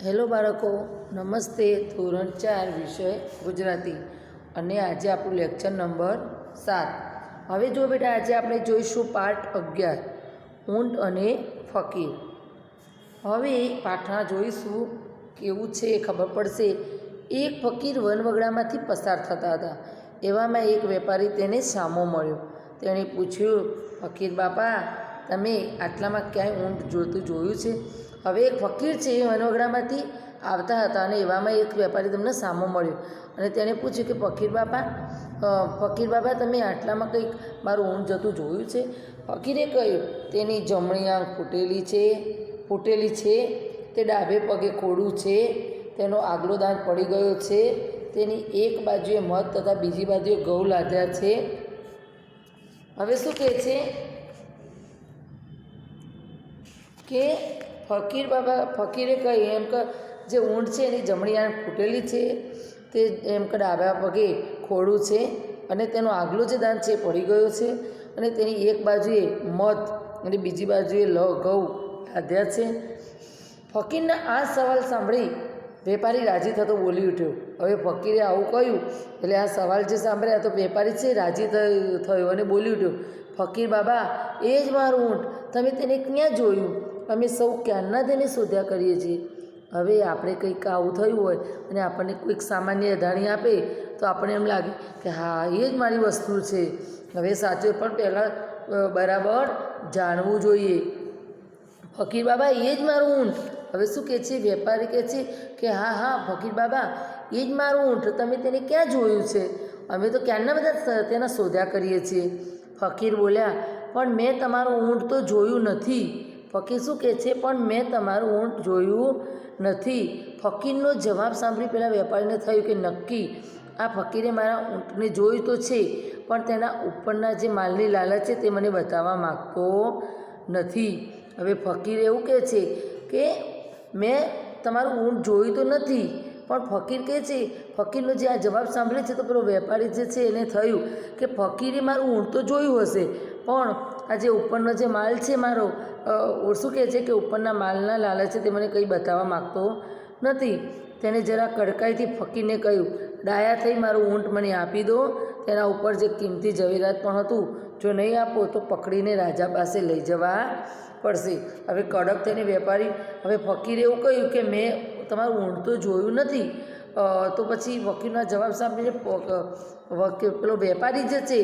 Hello બાળકો, નમસ્તે. ધોરણ 4 વિષય ગુજરાતી અને આજે આપણું લેક્ચર નંબર 7. હવે જો બેટા, આજે આપણે જોઈશું પાઠ 11 ઊંટ અને ફકીર. હવે પાઠમાં જોઈશું કેવું છે એ ખબર પડશે. એક ફકીર વનવગડામાંથી પસાર થતા હતા. એવામાં એક વેપારી તેને સામો મળ્યો. તેણે પૂછ્યું, ફકીર બાપા, તમે આટલામાં ક્યાંય ઊંટ જોયું છે? હવે એક ફકીર છે એ વનવગડામાંથી આવતા હતા અને એવામાં એક વેપારી તમને સામો મળ્યો અને તેણે પૂછ્યું કે ફકીર બાપા, તમે આટલામાં કંઈક મારું ઊંટ જતું જોયું છે? ફકીરે કહ્યું, તેની જમણી આંખ ફૂટેલી છે, તે ડાબે પગે ખોડું છે, તેનો આગલો દાંત પડી ગયો છે, તેની એક બાજુએ મધ તથા બીજી બાજુએ ઘઉં લાદ્યા છે. હવે શું કહે છે કે ફકીરે કહ્યું એમ કે જે ઊંટ છે એની જમણી આંખ ફૂટેલી છે, તે એમ કે ડાબા પગે ખોડું છે અને તેનો આગલો જે દાંત છે એ પડી ગયો છે અને તેની એક બાજુએ મધ અને બીજી બાજુએ ઘઉં લાદ્યા છે. ફકીરના આ સવાલ સાંભળી વેપારી રાજી થતો બોલી ઉઠ્યો. હવે ફકીરે આવું કહ્યું એટલે આ સવાલ જે સાંભળ્યા તો વેપારી છે રાજી થયો અને બોલી ઉઠ્યો, ફકીર બાબા, એ જ મારું ઊંટ, તમે તેને ક્યાં જોયું? અમે સૌ ક્યારના તેને શોધ્યા કરીએ છીએ. હવે આપણે કંઈક આવું થયું હોય અને આપણને કોઈક સામાન્ય અધાણી આપે તો આપણને એમ લાગે કે હા, એ જ મારી વસ્તુ છે. હવે સાચું પણ પહેલાં બરાબર જાણવું જોઈએ. ફકીર બાબા, એ જ મારું ઊંટ. હવે શું કહે છે? વેપારી કહે છે કે હા ફકીર બાબા, એ જ મારું ઊંટ, તમે તેને ક્યાં જોયું છે? અમે તો ક્યારના બધા તેના શોધ્યા કરીએ છીએ. ફકીર બોલ્યા, પણ મેં તમારું ઊંટ તો જોયું નથી. ફકીર શું કહે છે? પણ મેં તમારું ઊંટ જોયું નથી. ફકીરનો જવાબ સાંભળી પેલા વેપારીને થયું કે નક્કી આ ફકીરે મારા ઊંટને જોયું તો છે, પણ તેના ઉપરના જે માલની લાલચ છે તે મને બતાવવા માગતો નથી. હવે ફકીર એવું કહે છે કે મેં તમારું ઊંટ જોયું તો નથી. પણ ફકીર કહે છે, ફકીરનો જે આ જવાબ સાંભળે છે તો પેલો વેપારી જે છે એને થયું કે ફકીરે મારું ઊંટ તો જોયું હશે, પણ આ જે ઉપરનો જે માલ છે મારો, શું કહે છે કે ઉપરના માલના લાલચ છે તે મને કંઈ બતાવવા માગતો નથી. તેને જરા કડકાઈથી ફકીરને કહ્યું, ડાયા થઈ મારું ઊંટ મને આપી દો. તેના ઉપર જે કિંમતી ઝવેરાત પણ હતું, જો નહીં આપો તો પકડીને રાજા પાસે લઈ જવા પડશે. હવે કડક થઈને વેપારી, હવે ફકીરે એવું કહ્યું કે મેં તમારું ઊંટ તો જોયું નથી. તો પછી વકીલના જવાબ સાંભળીને પેલો વેપારી જે છે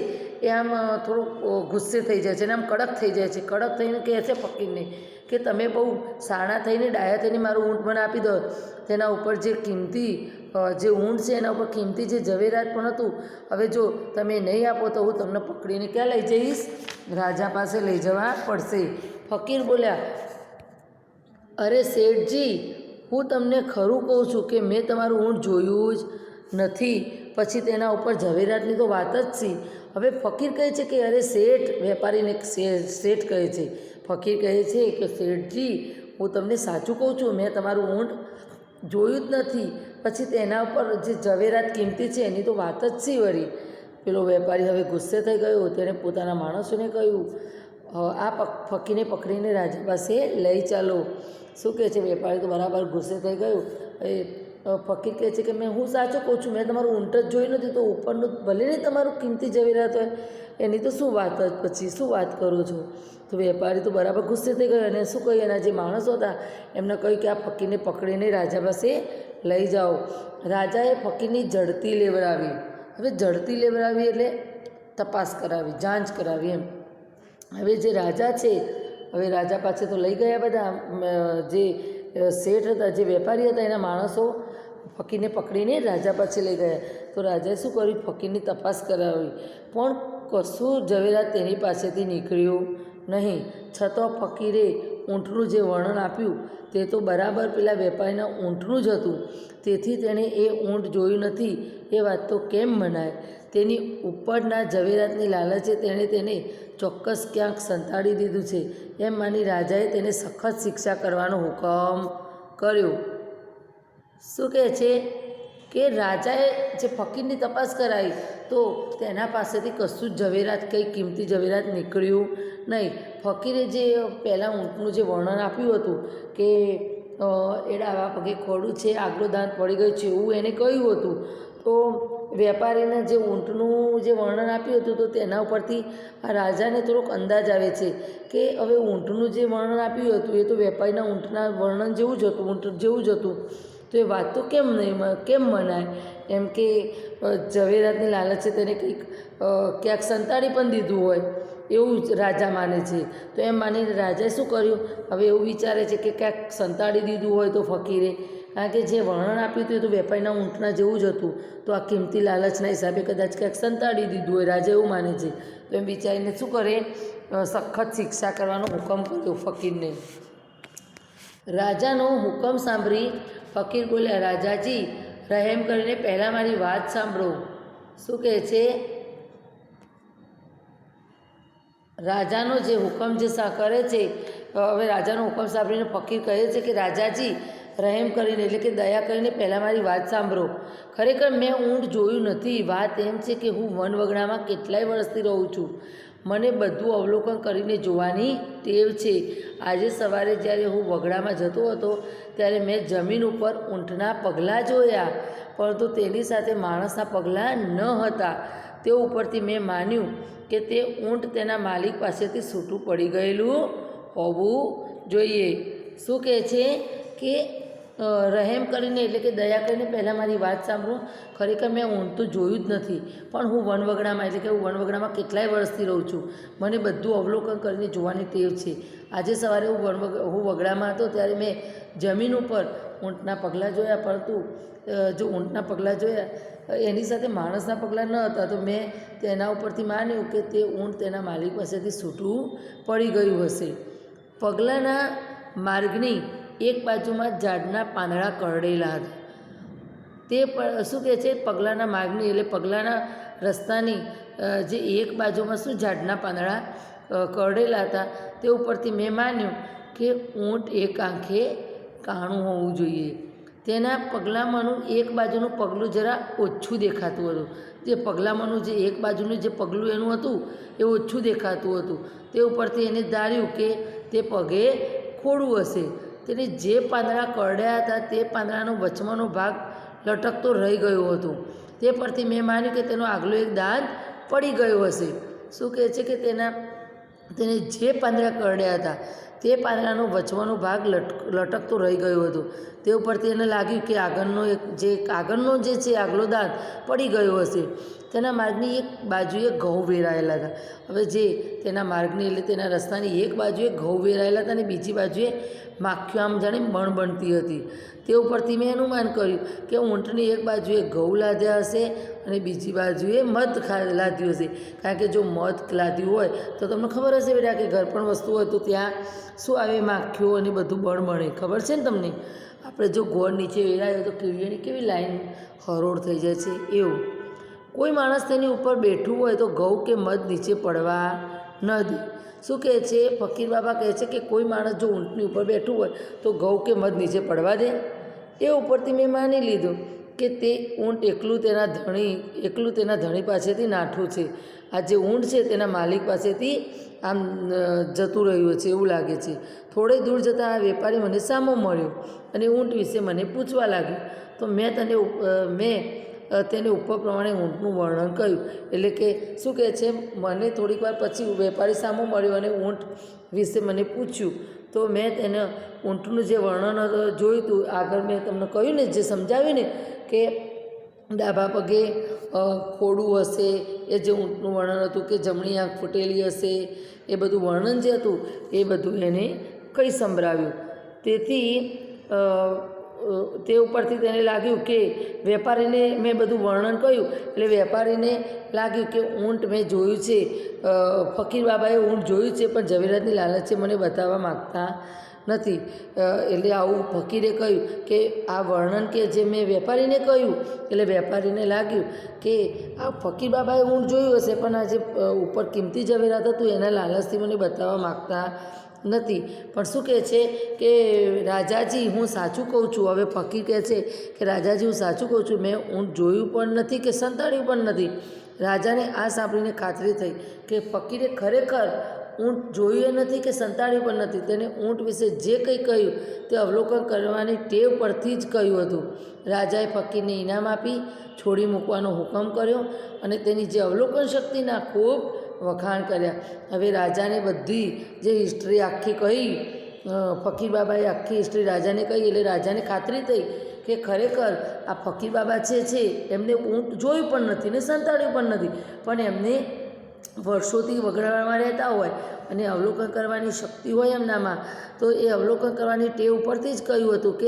એ આમ થોડો ગુસ્સે થઈ જાય છે અને આમ કડક થઈ જાય છે. કડક થઈને કહે છે ફકીરને કે તમે બહુ શાણા થઈને ડાયા થઈને મારું ઊંટ મને આપી દો. તેના ઉપર જે કિંમતી જે ઊંટ છે એના ઉપર કિંમતી જે ઝવેરાત પણ હતું, હવે જો તમે નહીં આપો તો હું તમને પકડીને ક્યાં લઈ જઈશ? રાજા પાસે લઈ જવા પડશે. ફકીર બોલ્યા, અરે શેઠજી, હું તમને ખરું કહું છું કે મેં તમારું ઊંટ જોયું જ નથી. પછી તેના ઉપર ઝવેરાતની તો વાત જ છે. હવે ફકીર કહે છે કે અરે શેઠ, વેપારીને શેઠ કહે છે. ફકીર કહે છે કે શેઠજી, હું તમને સાચું કહું છું, મેં તમારું ઊંટ જોયું જ નથી. પછી તેના ઉપર જે ઝવેરાત કિંમતી છે એની તો વાત જ છે વળી. પેલો વેપારી હવે ગુસ્સે થઈ ગયો. તેણે પોતાના માણસોને કહ્યું, આ ફકીરને પકડીને રાજા પાસે લઈ ચાલો. શું કહે છે? વેપારી તો બરાબર ગુસ્સે થઈ ગયું. એ ફકીર કહે છે કે હું સાચું કહું છું, મેં તમારું ઊંટ જ જોયું નથી, તો ઉપરનું ભલે નહીં તમારું કિંમતી ઝવેરાત હોય એની તો શું વાત જ, પછી શું વાત કરો છો? તો વેપારી તો બરાબર ગુસ્સે થઈ ગયો અને શું કહ્યું, એના જે માણસો હતા એમને કહ્યું કે આ ફકીરને પકડીને રાજા પાસે લઈ જાઓ. રાજાએ ફકીરની ઝડતી લેવડાવી. હવે ઝડતી લેવડાવી એટલે તપાસ કરાવી, જાંચ કરાવી એમ. હવે જે રાજા છે, હવે રાજા પાસે તો લઈ ગયા બધા જે શેઠ હતા, જે વેપારી હતા, એના માણસો ફકીરને પકડીને રાજા પાસે લઈ ગયા. તો રાજાએ શું કર્યું? ફકીરની તપાસ કરાવી, પણ કશું ઝવેરાત તેની પાસેથી નીકળ્યું નહીં. છતાં ફકીરે ઊંટનું જે વર્ણન આપ્યું તે તો બરાબર પેલા વેપારીના ઊંટનું જ હતું. તેથી તેણે એ ઊંટ જોયું નથી એ વાત તો કેમ મનાય? તેની ઉપરના ઝવેરાતની લાલચે તેણે તેને ચોક્કસ ક્યાંક સંતાડી દીધું છે એમ માની રાજાએ તેને સખત શિક્ષા કરવાનો હુકમ કર્યો. શું કહે છે કે રાજાએ જે ફકીરની તપાસ કરાવી તો તેના પાસેથી કશું જ ઝવેરાત, કંઈ કિંમતી ઝવેરાત નીકળ્યું નહીં. ફકીરે જે પહેલાં ઊંટનું જે વર્ણન આપ્યું હતું કે એ ડાબા પગે ખોડું છે, આગલું દાંત પડી ગયું છે એવું એને કહ્યું હતું. તો વેપારીને જે ઊંટનું જે વર્ણન આપ્યું હતું તો તેના ઉપરથી આ રાજાને થોડોક અંદાજ આવે છે કે હવે ઊંટનું જે વર્ણન આપ્યું હતું એ તો વેપારીના ઊંટના વર્ણન જેવું જ હતું, ઊંટ જેવું જ હતું. તો એ વાત તો કેમ મનાય? એમ કે ઝવેરાતની લાલચ છે તેને કંઈક ક્યાંક સંતાડી પણ દીધું હોય એવું જ રાજા માને છે. તો એમ માનીને રાજાએ શું કર્યું, હવે એવું વિચારે છે કે ક્યાંક સંતાડી દીધું હોય તો ફકીરે, કારણ કે જે વર્ણન આપ્યું હતું એ તો વેપારીના ઊંટના જેવું જ હતું, તો આ કિંમતી લાલચના હિસાબે કદાચ ક્યાંક સંતાડી દીધું હોય, રાજા એવું માને છે. તો એમ વિચારીને શું કરે, સખત શિક્ષા કરવાનો હુકમ કર્યો ફકીરને. રાજાનો હુકમ સાંભળી ફકીર બોલ્યા, રાજાજી રહેમ કરીને પહેલાં મારી વાત સાંભળો. શું કહે છે? રાજાનો જે હુકમ જે કરે છે, હવે રાજાનો હુકમ સાંભળીને ફકીર કહે છે કે રાજાજી રહેમ કરીને એટલે કે દયા કરીને પહેલાં મારી વાત સાંભળો. ખરેખર મેં ઊંટ જોયું નથી. વાત એમ છે કે હું વનવગડામાં કેટલાય વર્ષથી રહું છું. મને બધું અવલોકન કરીને જોવાની ટેવ છે. આજે સવારે જ્યારે હું વગડામાં જતો હતો ત્યારે મેં જમીન ઉપર ઊંટના પગલાં જોયા, પરંતુ તેની સાથે માણસના પગલાં ન હતા. તે ઉપરથી મેં માન્યું કે તે ઊંટ તેના માલિક પાસેથી છૂટું પડી ગયેલું હોવું જોઈએ. શું કહે છે કે રહેમ કરીને એટલે કે દયા કરીને પહેલાં મારી વાત સાંભળો. ખરેખર મેં ઊંટ તો જોયું જ નથી, પણ હું વનવગડામાં એટલે કે હું વનવગડામાં કેટલાય વર્ષથી રહું છું. મને બધું અવલોકન કરીને જોવાની ટેવ છે. આજે સવારે હું વગડામાં હતો ત્યારે મેં જમીન ઉપર ઊંટના પગલાં જોયા, પરંતુ જો ઊંટના પગલાં જોયા એની સાથે માણસના પગલાં ન હતા, તો મેં તેના ઉપરથી માન્યું કે તે ઊંટ તેના માલિક પાસેથી છૂટું પડી ગયું હશે. પગલાંના માર્ગની એક બાજુમાં ઝાડના પાંદડા કરડેલા હતા. તે શું કહે છે, પગલાંના માર્ગની એટલે પગલાંના રસ્તાની જે એક બાજુમાં શું ઝાડના પાંદડા કરડેલા હતા, તે ઉપરથી મેં માન્યું કે ઊંટ એક આંખે કાણું હોવું જોઈએ. તેના પગલાંમાંનું એક બાજુનું પગલું જરા ઓછું દેખાતું હતું. જે પગલાંમાંનું જે એક બાજુનું જે પગલું એનું હતું એ ઓછું દેખાતું હતું. તે ઉપરથી એને ધાર્યું કે તે પગે ખોડું હશે. તેને જે પાંદડા કરડ્યા હતા તે પાંદડાનો વચમાંનો ભાગ લટકતો રહી ગયો હતો. તે પરથી મેં માન્યું કે તેનો આગલો એક દાંત પડી ગયો હશે. શું કહે છે કે તેને જે પાંદડા કરડ્યા હતા તે પાંદડાનો વચવાનો ભાગ લટકતો રહી ગયો હતો. તે ઉપરથી એને લાગ્યું કે આગળનો જે છે આગલો દાંત પડી ગયો હશે. તેના માર્ગની એક બાજુએ ઘઉં વેરાયેલા હતા. હવે જે તેના માર્ગની એટલે તેના રસ્તાની એક બાજુએ ઘઉં વેરાયેલા હતા અને બીજી બાજુએ માખીઓ આમ જાણે બણબણતી હતી. તે ઉપરથી મેં અનુમાન કર્યું કે ઊંટની એક બાજુએ ઘઉં લાદ્યા હશે અને બીજી બાજુએ મધ લાદ્યું હશે. કારણ કે જો મધ લાદ્યું હોય તો તમને ખબર હશે બેટા કે ઘર પણ વસ્તુ હોય તો ત્યાં શું આવે, માખીઓ અને બધું બળબણે. ખબર છે ને તમને? આપણે જો ગોળ નીચે વેરાય તો કીડીઓની કેવી લાઈન હરોળ થઈ જાય છે એવું. કોઈ માણસ તેની ઉપર બેઠું હોય તો ઘઉં કે મધ નીચે પડવા ન દે. શું કહે છે? ફકીર બાબા કહે છે કે કોઈ માણસ જો ઊંટની ઉપર બેઠું હોય તો ઘઉં કે મધ નીચે પડવા દે. એ ઉપરથી મેં માની લીધું કે તે ઊંટ એકલું તેના ધણી પાસેથી નાઠું છે. આ જે ઊંટ છે તેના માલિક પાસેથી આમ જતું રહ્યું છે એવું લાગે છે. થોડે દૂર જતાં આ વેપારી મને સામો મળ્યો અને ઊંટ વિશે મને પૂછવા લાગ્યો. તો મેં તેને ઉપર પ્રમાણે ઊંટનું વર્ણન કર્યું. એટલે કે શું કહે છે, મને થોડીક વાર પછી વેપારી સામો મળ્યો અને ઊંટ વિશે મને પૂછ્યું. તો મેં તેને ઊંટનું જે વર્ણન જોયું હતું, આગળ મેં તમને કહ્યું ને, જે સમજાવ્યું ને કે ડાબા પગે ખોડું હશે, એ જે ઊંટનું વર્ણન હતું, કે જમણી આંખ ફૂટેલી હશે, એ બધું વર્ણન જે હતું એ બધું એને કહી સંભળાવ્યું. તેથી તે ઉપરથી તેને લાગ્યું કે વેપારીને મેં બધું વર્ણન કહ્યું એટલે વેપારીને લાગ્યું કે ઊંટ મેં જોયું છે, ફકીર બાબાએ ઊંટ જોયું છે, પણ ઝવેરાતની લાલચે મને બતાવવા માગતા નથી. એટલે આવું ફકીરે કહ્યું કે આ વર્ણન કે જે મેં વેપારીને કહ્યું એટલે વેપારીને લાગ્યું કે આ ફકીર બાબાએ ઊંટ જોયું હશે, પણ આ જે ઉપર કિંમતી ઝવેરાત હતું એના લાલચથી મને બતાવવા માગતા નથી. પણ શું કહે છે કે રાજાજી હું સાચું કહું છું. હવે ફકીર કહે છે કે રાજાજી હું સાચું કહું છું, મેં ઊંટ જોયું પણ નથી કે સંતાડ્યું પણ નથી. રાજાને આ સાંભળીને ખાતરી થઈ કે ફકીરે ખરેખર ઊંટ જોયું નથી કે સંતાડ્યું પણ નથી. તેને ઊંટ વિશે જે કંઈ કહ્યું તે અવલોકન કરવાની ટેવ પરથી જ કહ્યું હતું. રાજાએ ફકીરને ઇનામ આપી છોડી મૂકવાનો હુકમ કર્યો અને તેની જે અવલોકન શક્તિના ખૂબ વખાણ કર્યા. હવે રાજાને બધી જે હિસ્ટ્રી આખી કહી, ફકીર બાબાએ આખી હિસ્ટ્રી રાજાને કહી એટલે રાજાને ખાતરી થઈ કે ખરેખર આ ફકીર બાબા છે એમને ઊંટ જોયું પણ નથી ને સંતાડ્યું પણ નથી, પણ એમને વર્ષોથી વગડામાં રહેતા હોય અને અવલોકન કરવાની શક્તિ હોય એમનામાં, તો એ અવલોકન કરવાની ટેવ ઉપરથી જ કહ્યું હતું કે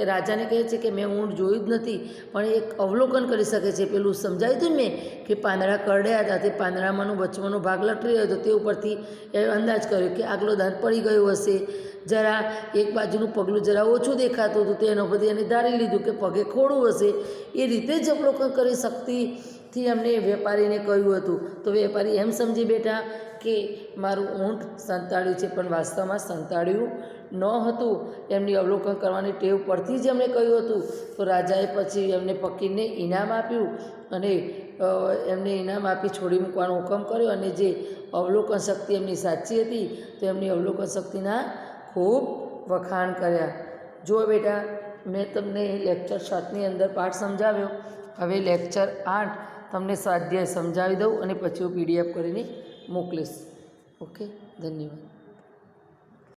રાજાને કહે છે કે મેં ઊંટ જોયું જ નથી પણ એક અવલોકન કરી શકે છે. પેલું સમજાવ્યું હતું મેં કે પાંદડા કરડ્યા હતા, તે પાંદડામાંનો વચમાંનો ભાગ લટરી રહ્યો હતો, તે ઉપરથી એ અંદાજ કર્યો કે આગલો દાંત પડી ગયો હશે, જરા એક બાજુનું પગલું જરા ઓછું દેખાતું હતું, તેનો બધી એને ધારી લીધું કે પગે ખોડું હશે. એ રીતે જ અવલોકન કરી શક્તિથી એમને વેપારીને કહ્યું હતું. તો વેપારી એમ સમજી બેઠા કે મારું ઊંટ સંતાડ્યું છે, પણ વાસ્તવમાં સંતાડ્યું ન હતું. એમની અવલોકન કરવાની ટેવ પરથી જ એમણે કહ્યું હતું. તો રાજાએ પછી એમને ફકીરને ઇનામ આપ્યું અને એમને ઇનામ આપી છોડી મૂકવાનો હુકમ કર્યો, અને જે અવલોકન શક્તિ એમની સાચી હતી તો એમની અવલોકન શક્તિના ખૂબ વખાણ કર્યા. જો બેટા, મેં તમને લેક્ચર 7ની અંદર પાઠ સમજાવ્યો. હવે લેક્ચર 8 તમને સ્વાધ્યાય સમજાવી દઉં અને પછી હું PDF કરીને મોકલીશ. ઓકે, ધન્યવાદ.